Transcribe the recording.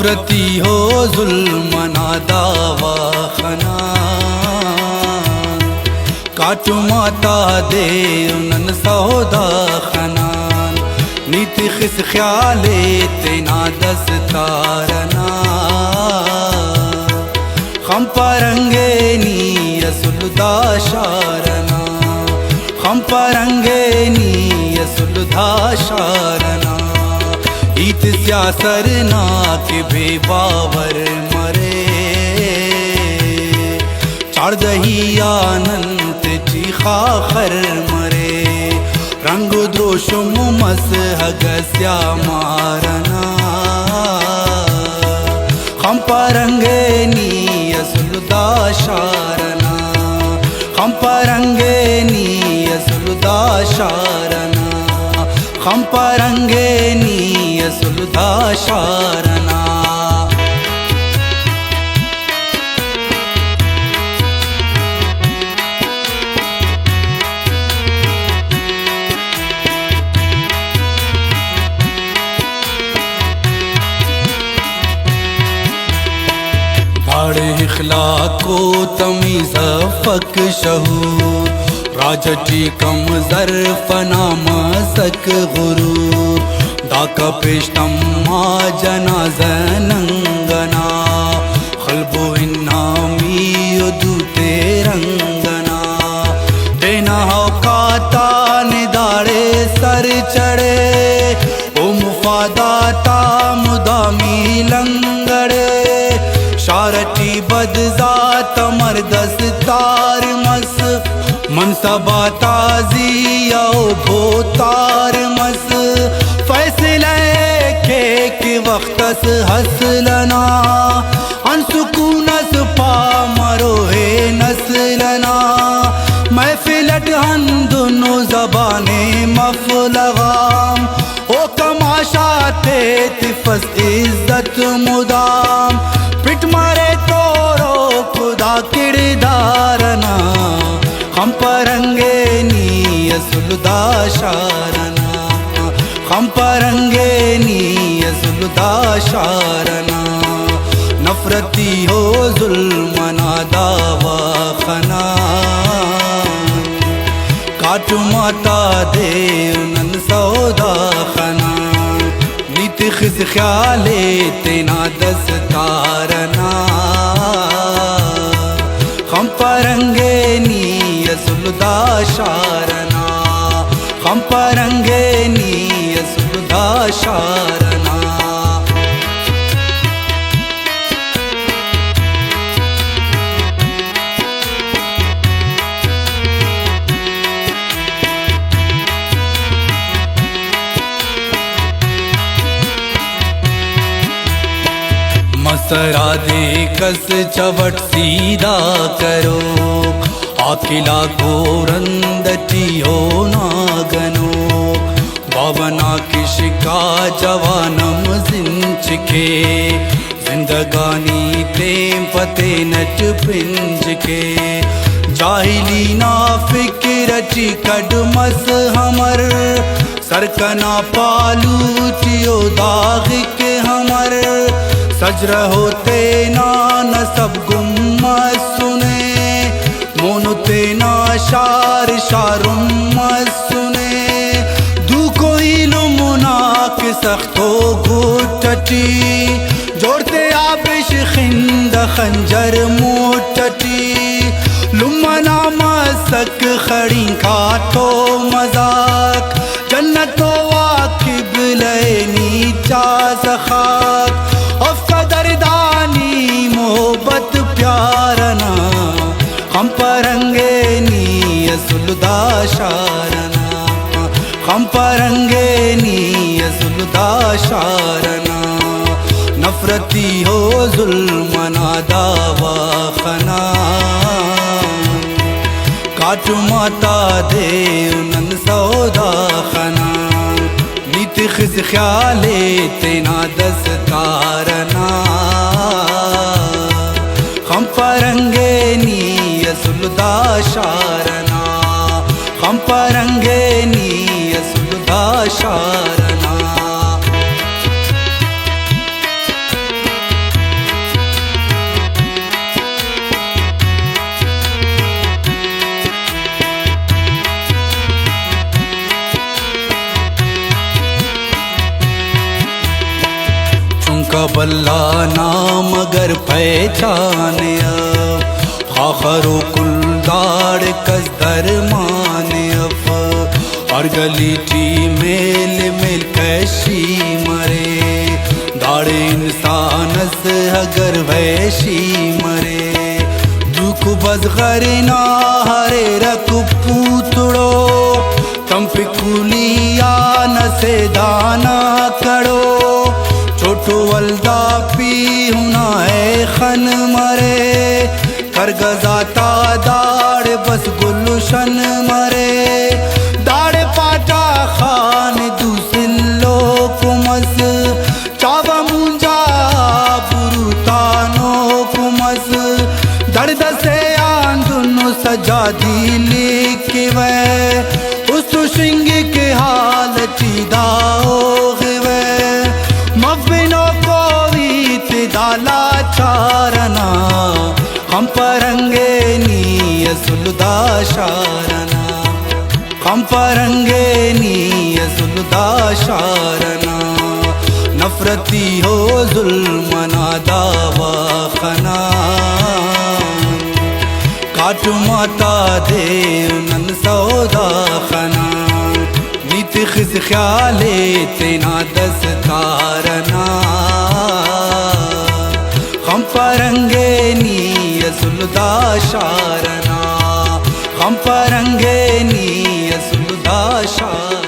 नफरती हो जुल्म नादावा खना काटू माता दे उनन सौदा खनान नीति खिस ख्याले तेना दस्तारना हम परंगे नी यसुलदा शारना हम परंगे नी यसुलदा शारना ईत सरना के बेबावर मरे चार दही आनंद चीखा खर मरे रंग द्रोश मुमस हगस्या मारना हम परंगे नी यसुलदा शारना हम परंगे नी यसुलदा शारना हम परंगे नी यसुलदा शारना इखलाको तमीज़ फक शहूर राजटी कम ज़र्फ़ नाम सक गुरूर दाका पेशतम मा जनाज़ नंगना खल्बो इन्नामी युदूते रंगना देना औकाता निदाड़े सर चढ़े ओ मुफादाता मुदामी लंगड़े शारटी बदजात मरदस तार मस मनसबा ताजिया भोतार मस फैसले के वक्तस हसलना अनसुकूनस पा मरो है नसलना महफिलट हन दोनों जबाने मफलगाम ओ कमाशा ते तिफस इज्जत मुदाम पिट मारे तोरो खुदा किरदारना हम परंगे नी यसुलदा शारना हम परंगे नी यसुलदा शारना नफरती हो जुल्म नादावा खना काटू माता दे उनन सौदा खना नीति खिस ख्याले तेना दस्तारना हम परंगे नी यसुलदा शारना हम परंगे नी यसुलदा शारना मसरा दे कस चवट सीधा करो आकिला गोरंदटी हो नागनो बावना किशिका जवानम जिंच के जिंदगानी प्रेम पते नट पिंज के जाहिली ना फिक्रटी कदमस हमर सरकना पालू चियो दाग के हमर सजर होते ना सब गुम्मा सुने मोनुते ना शार शारुम सुने दू कोई लुमुना के सख्तो घुटटी जोड़ते आबिश खिंद खंजर मोटटी लुमना मसक खड़ी खातो मजाक जन्नतो वाकिब लैनी चा सखाक कदरदानी मोहब्बत प्यारना हम परंगे नी यसुलदा शारना हम परंगे नी यसुलदा शारना नफरती हो जुल्म नादावा खना काटू माता दे उनन सौदा खना नीति खिस ख्याले तेना दस्तारना हम परंगे नी यसुलदा शारना हम परंगे नी यसुलदा शारना। कबल्ला नाम अगर पहचाने खाखरो कुलदार कस दरमाने और गली टी मेल मेल कैशी मरे दाड़े इंसानस अगर वैशी मरे दुख बस ना हरे रख पूतड़ो तम पिकुलिया न से दाना करो छोटो वल्दा पी हुना है खन मरे कर गजाता दाड़ बस गुलशन मरे दाड़ पाटा खान दूसिल्लो कुमस चावा मुंजा बुरुतानो कुमस दर्द से आंदुन सजा दिली के वह उस सिंह के हाल चिदाओ वे मफिनो को वीत दाला चारना हम परंगे नीय सुलदा शारना हम परंगे नीय सुलदा शारना नफरती हो जुल्म नादावा खना काट माता देव नन सौदा खना नीत खिस ख्याले तेना दस्तारना हम परंगे नीय सुलदा शारना हम परंगे नीय सुलदा शारना।